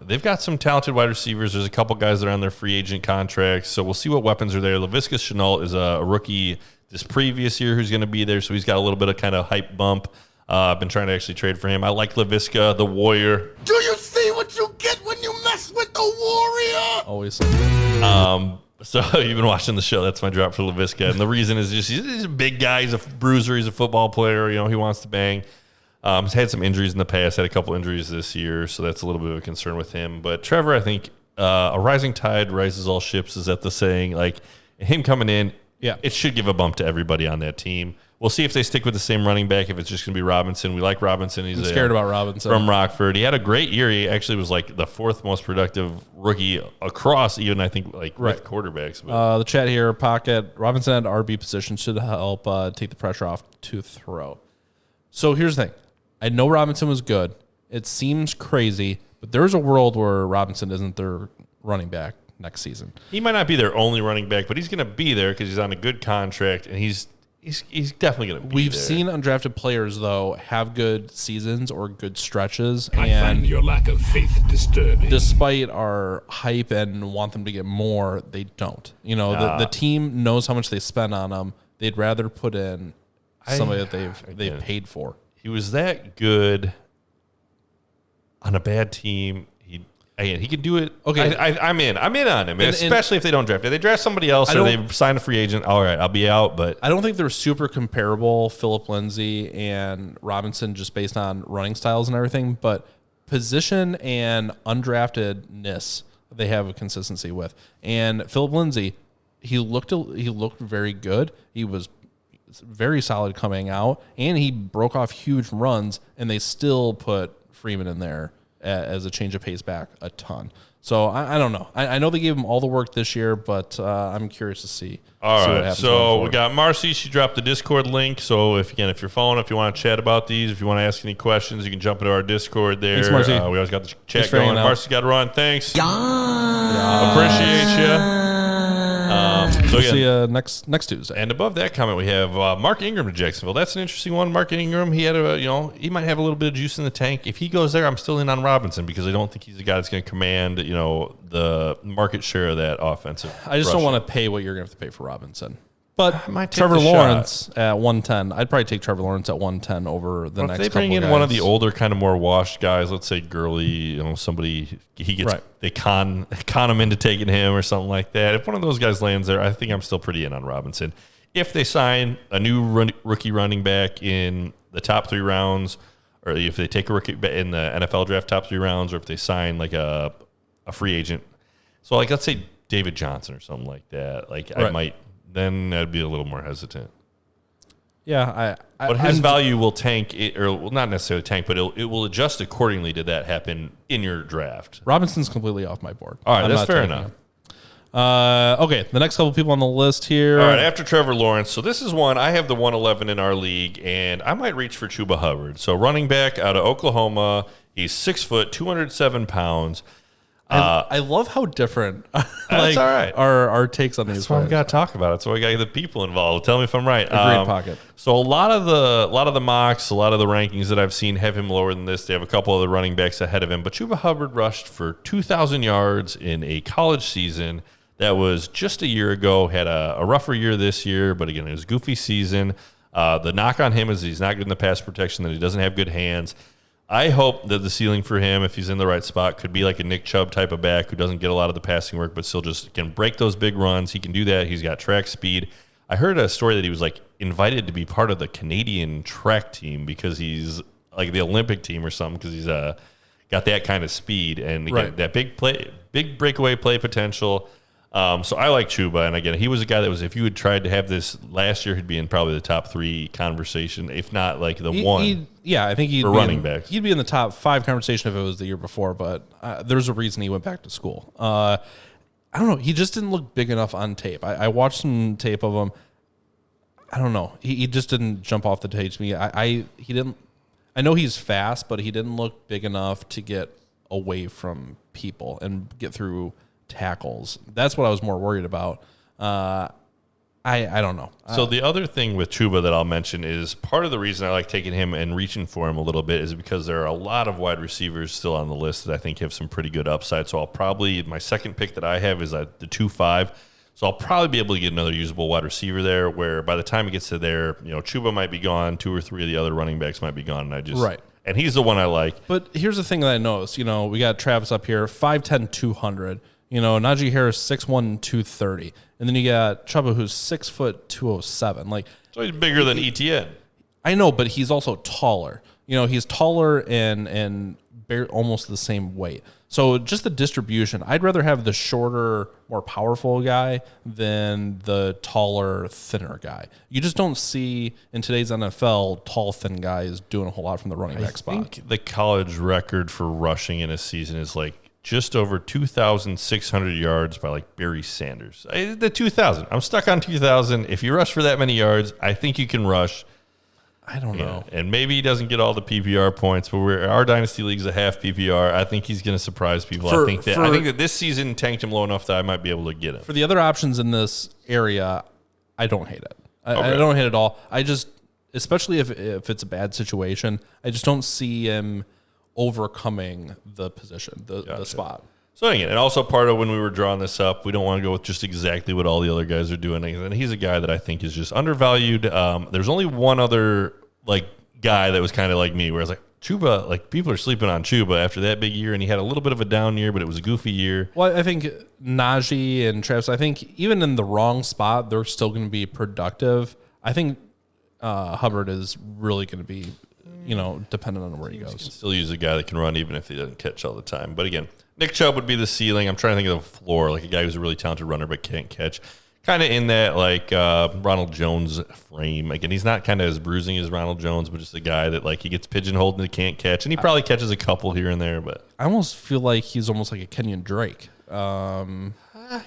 They've got some talented wide receivers. There's a couple guys that are on their free agent contracts, so we'll see what weapons are there. Laviska Shenault is a rookie this previous year who's going to be there, so he's got a little bit of kind of hype bump. I've been trying to actually trade for him. I like Laviska, the Warrior. Do you see what you get when you mess with the Warrior? Always. So you've been watching the show. That's my drop for Laviska. And the reason is just he's a big guy. He's a bruiser. He's a football player. He wants to bang. He's had some injuries in the past. Had a couple injuries this year, so that's a little bit of a concern with him. But Trevor, I think a rising tide rises all ships. Is that the saying? Him coming in, yeah, it should give a bump to everybody on that team. We'll see if they stick with the same running back, if it's just going to be Robinson. We like Robinson. I'm scared about Robinson. From Rockford. He had a great year. He actually was the fourth most productive rookie across, even I think, with quarterbacks. The chat here, Pocket, Robinson at RB position should help take the pressure off to throw. So here's the thing. I know Robinson was good. It seems crazy, but there's a world where Robinson isn't their running back next season. He might not be their only running back, but he's going to be there because he's on a good contract, and he's definitely going to be We've there. seen undrafted players, though, have good seasons or good stretches. I find your lack of faith disturbing. Despite our hype and want them to get more, they don't. The team knows how much they spend on them. They'd rather put in somebody that they've paid for. He was that good on a bad team. He can do it. Okay, I'm in on him, especially if they don't draft. If they draft somebody else or they sign a free agent, all right, I'll be out. But I don't think they're super comparable, Phillip Lindsay and Robinson, just based on running styles and everything. But position and undraftedness, they have a consistency with. And Phillip Lindsay, he looked very good. He was very solid coming out, and he broke off huge runs. And they still put Freeman in there as a change of pace back a ton. So I don't know. I know they gave him all the work this year, but I'm curious to see. All what right. happens So we got Marcy. She dropped the Discord link. So if you're following, if you want to chat about these, if you want to ask any questions, you can jump into our Discord there. Thanks, Marcy. We always got the chat going. Marcy's got to run. Thanks. Appreciate you. We'll see you next Tuesday. And above that comment, we have Mark Ingram to Jacksonville. That's an interesting one. Mark Ingram, he had he might have a little bit of juice in the tank. If he goes there, I'm still in on Robinson because I don't think he's a guy that's going to command, the market share of that offensive. I just don't want to pay what you're going to have to pay for Robinson. But might take Trevor the Lawrence at 110, I'd probably take Trevor Lawrence at 110 over the next couple If they bring in guys. one of the older, kind of more washed guys, let's say Gurley, somebody he gets they con him into taking him or something like that. If one of those guys lands there, I think I'm still pretty in on Robinson. If they sign a new rookie running back in the top 3 rounds, or if they take a rookie in the NFL draft top 3 rounds, or if they sign a free agent, So, like, let's say David Johnson or something like that. Like, I might, then I'd be a little more hesitant. Yeah, but his value will tank, or will not necessarily tank, but it will adjust accordingly to that happen in your draft. Robinson's completely off my board. All right, that's fair enough. Okay, the next couple people on the list here. All right, after Trevor Lawrence. So this is one. I have the 111 in our league, and I might reach for Chuba Hubbard. So running back out of Oklahoma. He's 6 foot, 207 pounds. I love how different that's all right. our takes on these. That's why we got to talk about it. So we got to get the people involved. Tell me if I'm right. Great pocket. So a lot of the mocks, a lot of the rankings that I've seen have him lower than this. They have a couple of the running backs ahead of him. But Chuba Hubbard rushed for 2,000 yards in a college season that was just a year ago. Had a rougher year this year, but again, it was a goofy season. The knock on him is he's not good in the pass protection, that he doesn't have good hands. I hope that the ceiling for him, if he's in the right spot, could be like a Nick Chubb type of back who doesn't get a lot of the passing work, but still just can break those big runs. He can do that. He's got track speed. I heard a story that he was like invited to be part of the Canadian track team because he's like the Olympic team or something because he's got that kind of speed and again, that big breakaway play potential. So I like Chuba, and again, he was a guy that was, if you had tried to have this last year, he'd be in probably the top 3 conversation, if not like the one. I think he'd for be running backs. He'd be in the top 5 conversation if it was the year before, but there's a reason he went back to school. I don't know. He just didn't look big enough on tape. I watched some tape of him. I don't know. He just didn't jump off the page to me. He didn't. I know he's fast, but he didn't look big enough to get away from people and get through tackles. That's what I was more worried about. I don't know. So the other thing with Chuba that I'll mention is part of the reason I like taking him and reaching for him a little bit is because there are a lot of wide receivers still on the list that I think have some pretty good upside. So I'll probably, my second pick that I have is the 2-5. So I'll probably be able to get another usable wide receiver there where by the time it gets to there, Chuba might be gone, 2 or 3 of the other running backs might be gone. And he's the one I like. But here's the thing that I noticed. We got Travis up here, 5'10", 200. Najee Harris, 6'1", 230. And then you got Chuba, who's 6 foot, 207. So he's bigger than ETN. I know, but he's also taller. He's taller and almost the same weight. So just the distribution, I'd rather have the shorter, more powerful guy than the taller, thinner guy. You just don't see in today's NFL tall, thin guys doing a whole lot from the running back spot. I think the college record for rushing in a season is just over 2,600 yards by Barry Sanders. The 2,000. I'm stuck on 2,000. If you rush for that many yards, I think you can rush. I don't know. And maybe he doesn't get all the PPR points, but our Dynasty League's a half PPR. I think he's going to surprise people. I think that this season tanked him low enough that I might be able to get him. For the other options in this area, I don't hate it. I don't hate it at all. I just, especially if it's a bad situation, I just don't see him overcoming the position, the spot. So again, and also part of when we were drawing this up, we don't want to go with just exactly what all the other guys are doing. And he's a guy that I think is just undervalued. There's only one other guy that was kind of like me, where I was like, Chuba, people are sleeping on Chuba after that big year, and he had a little bit of a down year, but it was a goofy year. Well, I think Najee and Travis, I think even in the wrong spot, they're still going to be productive. I think Hubbard is really going to be, dependent on where he goes. You can still use a guy that can run even if he doesn't catch all the time. But again, Nick Chubb would be the ceiling. I'm trying to think of the floor, a guy who's a really talented runner but can't catch. Kind of in that Ronald Jones frame. Again, he's not kind of as bruising as Ronald Jones, but just a guy that he gets pigeonholed and he can't catch. And he probably catches a couple here and there. But I almost feel like he's almost like a Kenyon Drake. Yeah,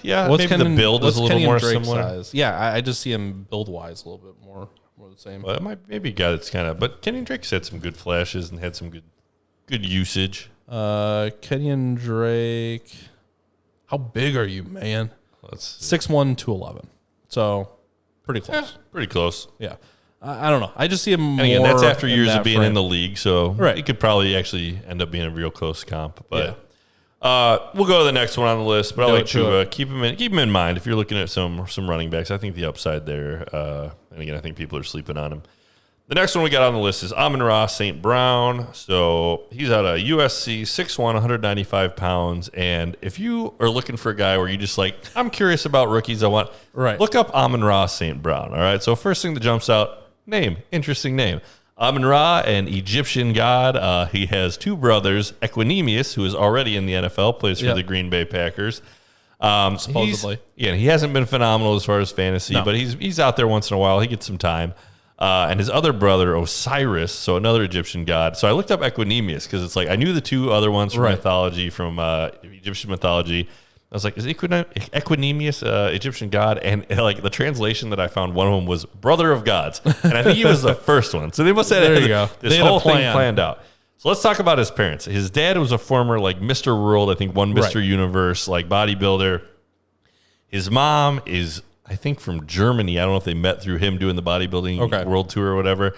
maybe the build is a little more similar. Size? Yeah, I just see him build-wise a little bit more the same. Well, it might maybe a guy that's kind of, but Kenyon Drake's had some good flashes and had some good usage. Kenyon Drake, how big are you, man? 6'1", 211. So pretty close. Yeah, pretty close. Yeah. I don't know. I just see him more. And again, that's after years of being in the league, so right. He could probably actually end up being a real close comp. But we'll go to the next one on the list. But I like Chuba. Keep him in mind if you're looking at some running backs. I think the upside there. And again, I think people are sleeping on him. The next one we got on the list is Amon-Ra St. Brown. So he's out of USC, 6'1", 195 pounds. And if you are looking for a guy where you just I'm curious about rookies, look up Amon-Ra St. Brown. All right. So first thing that jumps out, interesting name. Amon-Ra, an Egyptian god. He has 2 brothers, Equinemius, who is already in the NFL, plays for the Green Bay Packers. Supposedly. He hasn't been phenomenal as far as fantasy, No. but he's out there once in a while. He gets some time. And his other brother, Osiris, so another Egyptian god. So I looked up Equanimous because it's like I knew the two other ones from mythology, from Egyptian mythology. I was like, is Equanimous Egyptian god? And like the translation that I found, one of them was brother of gods. And I think he was the first one. So they must have had this whole thing planned out. So let's talk about his parents. His dad was a former like Mr. World, I think one Mr. Universe, like bodybuilder. His mom is, I think, from Germany. I don't know if they met through him doing the bodybuilding world tour or whatever.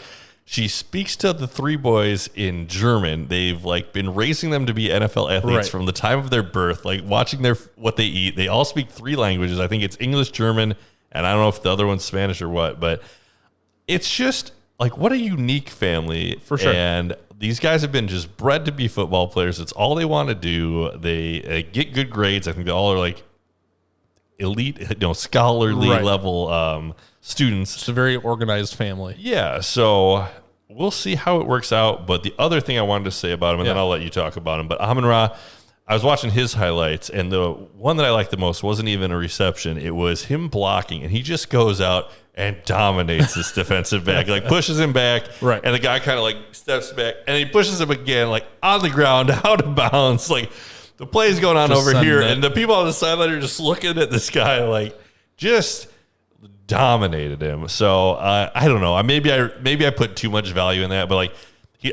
She speaks to the three boys in German. They've like been raising them to be NFL athletes from the time of their birth, like watching what they eat. They all speak three languages. I think it's English, German, and I don't know if the other one's Spanish or what, but it's just like what a unique family. For sure. And these guys have been just bred to be football players. It's all they want to do. They get good grades. I think they all are like elite, scholarly level students. It's a very organized family. Yeah, so we'll see how it works out. But the other thing I wanted to say about him, and then I'll let you talk about him, but Amon-Ra, I was watching his highlights, and the one that I liked the most wasn't even a reception. It was him blocking, and he just goes out and dominates this defensive back, like pushes him back, and the guy kind of like steps back, and he pushes him again, like on the ground, out of bounds, like the play's going on just over here, and the people on the sideline are just looking at this guy like just dominated him. So I don't know. Maybe I put too much value in that, but like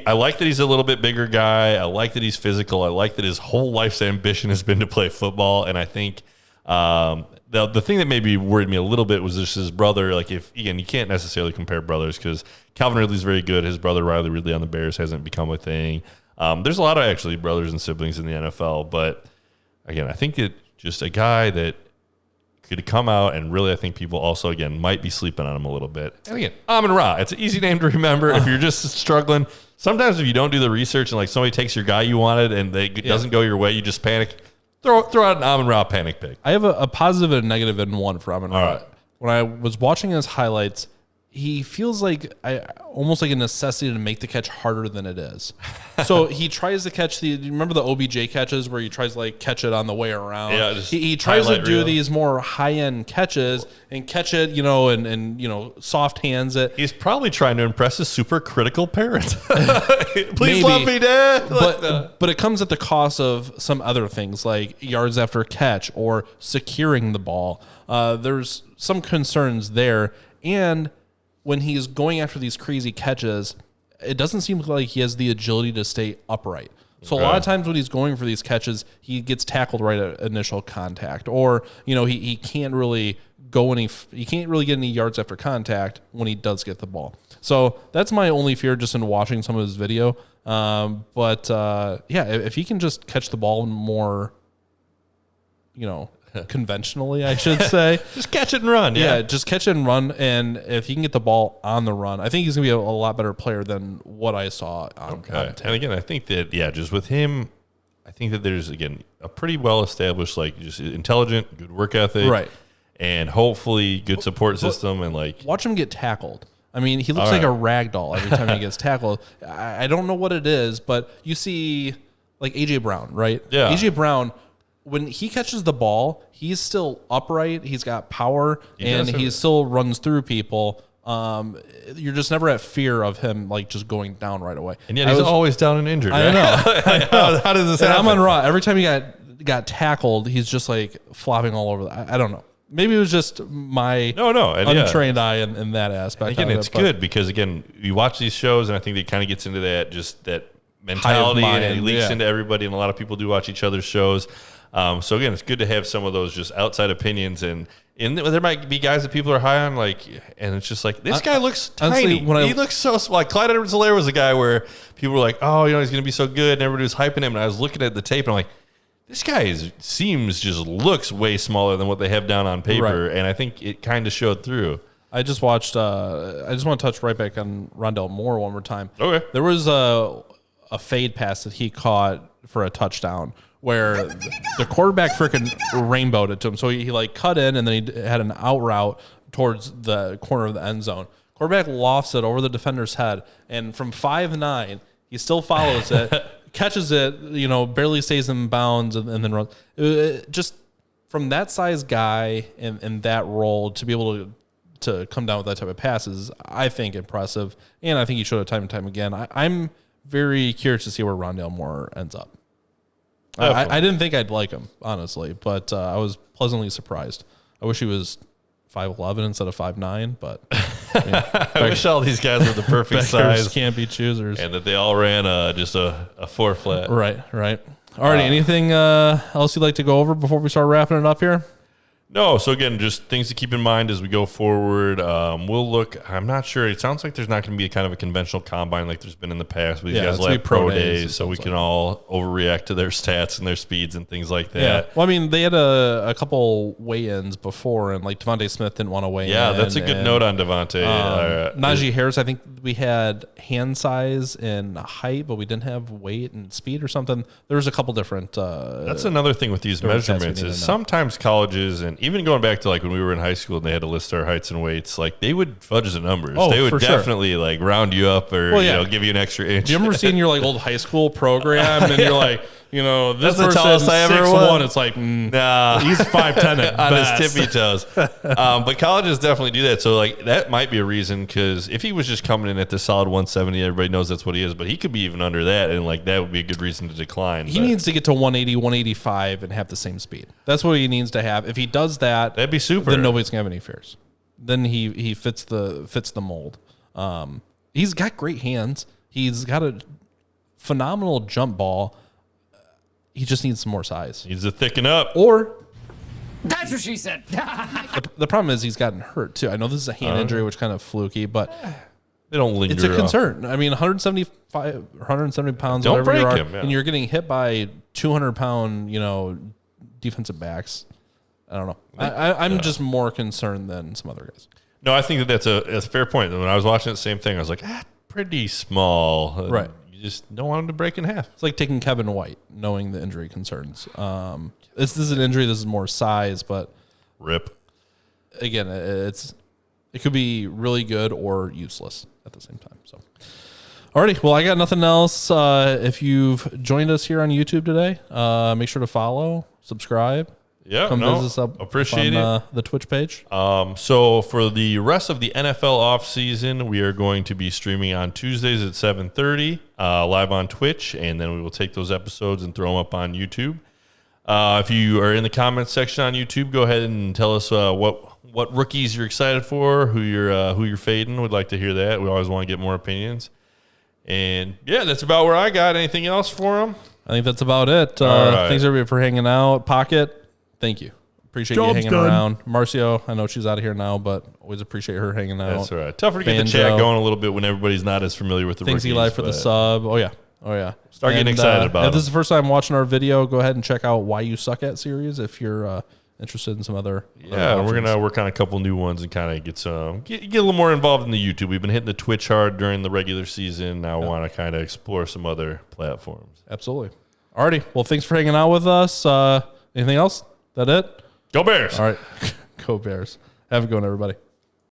I like that he's a little bit bigger guy. I like that he's physical. I like that his whole life's ambition has been to play football, and I think the thing that maybe worried me a little bit was just his brother. Like you can't necessarily compare brothers because Calvin Ridley's very good. His brother Riley Ridley on the Bears hasn't become a thing. There's a lot of actually brothers and siblings in the NFL, but again, I think that just a guy that could come out and really, I think people also, again, might be sleeping on him a little bit. And again, Amon-Ra, it's an easy name to remember if you're just struggling. Sometimes if you don't do the research and like somebody takes your guy you wanted and it doesn't go your way, you just panic. Throw out an Amon-Ra panic pick. I have a positive and a negative in one for Amon-Ra. Right. When I was watching his highlights, he feels like almost like a necessity to make the catch harder than it is. So he tries to catch remember the OBJ catches where he tries to like catch it on the way around? Yeah, he tries to do these more high-end catches and catch it, and soft hands it. He's probably trying to impress his super critical parents. Please love me, Dad. But it comes at the cost of some other things like yards after catch or securing the ball. There's some concerns there, and when he's going after these crazy catches, it doesn't seem like he has the agility to stay upright. So a lot of times when he's going for these catches, he gets tackled right at initial contact, or he can't really he can't really get any yards after contact when he does get the ball. So that's my only fear just in watching some of his video. If he can just catch the ball more, conventionally, I should say. Just catch it and run. Yeah, just catch it and run. And if he can get the ball on the run, I think he's going to be a lot better player than what I saw on tape. And again, I think that, just with him, I think that there's, again, a pretty well-established, like, just intelligent, good work ethic. Right. And hopefully good support system. And, like, watch him get tackled. I mean, he looks like a rag doll every time he gets tackled. I don't know what it is, but you see, like, A.J. Brown, right? Yeah. A.J. Brown, when he catches the ball, he's still upright. He's got power, he still runs through people. You're just never at fear of him like just going down right away. And yet he's always down and injured. I know. How does this happen? Amon-Ra, every time he got tackled, he's just like flopping all over. I don't know. Maybe it was just my untrained eye in that aspect. And again, it's good because again, you watch these shows, and I think it kind of gets into that mentality, and it leaks into everybody. And a lot of people do watch each other's shows. So again, it's good to have some of those just outside opinions, and there might be guys that people are high on, like, and it's just like this guy looks tiny. Honestly, he looks so small. Like Clyde Edwards-Helaire was a guy where people were like, oh, he's going to be so good, and everybody was hyping him. And I was looking at the tape, and I'm like, this guy looks way smaller than what they have down on paper, and I think it kind of showed through. I just watched. I just want to touch right back on Rondell Moore one more time. Okay, there was a fade pass that he caught for a touchdown, where the quarterback freaking rainbowed it to him. So he like cut in, and then he had an out route towards the corner of the end zone. Quarterback lofts it over the defender's head, and from 5'9", he still follows it, catches it, barely stays in bounds, and then runs. Just from that size guy in that role to be able to come down with that type of passes, I think impressive. And I think he showed it time and time again. I'm very curious to see where Rondale Moore ends up. I didn't think I'd like him, honestly, but I was pleasantly surprised. I wish he was 5'11" instead of 5'9", but I wish all these guys were the perfect size. Can't be choosers. And that they all ran just a 4 flat. Right. All right, anything else you'd like to go over before we start wrapping it up here? No, so again, just things to keep in mind as we go forward. We'll look. I'm not sure. It sounds like there's not going to be a kind of a conventional combine like there's been in the past. These guys will have pro days, so we can all overreact to their stats and their speeds and things like that. Yeah. Well, I mean, they had a couple weigh-ins before, and like Devontae Smith didn't want to weigh in. Yeah, that's a good note on Devontae. Najee Harris, I think we had hand size and height, but we didn't have weight and speed or something. There was a couple different. That's another thing with these measurements is sometimes colleges and even going back to like when we were in high school and they had to list our heights and weights, like they would fudge the numbers. They would definitely like round you up or give you an extra inch. Do you remember seeing your like old high school program and you're like, this that's the tallest I ever was. It's like, nah, he's 5'10" on his tippy toes. But colleges definitely do that. So like that might be a reason because if he was just coming in at the solid 170, everybody knows that's what he is. But he could be even under that, and like that would be a good reason to decline. He needs to get to 180, 185, and have the same speed. That's what he needs to have. If he does that, that'd be super. Then nobody's gonna have any fears. Then he fits the mold. He's got great hands. He's got a phenomenal jump ball. He just needs some more size. He needs to thicken up. Or That's what she said. the problem is he's gotten hurt too. I know this is a hand injury, which kind of fluky, but they don't linger. It's a concern. I mean, 170 pounds, don't whatever you are, break him, and you're getting hit by 200-pound, defensive backs. I don't know. I'm just more concerned than some other guys. No, I think that's a fair point. When I was watching the same thing, I was like, pretty small. Right. You just don't want him to break in half. It's like taking Kevin White, knowing the injury concerns. This is an injury. This is more size, but rip. Again, it could be really good or useless at the same time. So, alrighty. Well, I got nothing else. If you've joined us here on YouTube today, make sure to follow, subscribe. Yeah, come visit us up appreciate on the Twitch page. So for the rest of the NFL offseason, we are going to be streaming on Tuesdays at 7:30 live on Twitch, and then we will take those episodes and throw them up on YouTube. If you are in the comments section on YouTube, go ahead and tell us what rookies you're excited for, who you're fading. We'd like to hear that. We always want to get more opinions. And yeah, that's about where I got. Anything else for them? I think that's about it. Right. Thanks everybody for hanging out. Pocket. Thank you. Appreciate you hanging around. Marcio, I know she's out of here now, but always appreciate her hanging out. That's all right. Tougher to get the chat going a little bit when everybody's not as familiar with the Thanks, rookies. Eli, for the sub. Oh, yeah. Start getting excited about it. If this is the first time watching our video, go ahead and check out Why You Suck At series if you're interested in some other we're going to work on a couple new ones and kind of get a little more involved in the YouTube. We've been hitting the Twitch hard during the regular season. Now I want to kind of explore some other platforms. Absolutely. Alrighty. Well, thanks for hanging out with us. Anything else? That it? Go Bears. All right. Go Bears. Have a good one, everybody.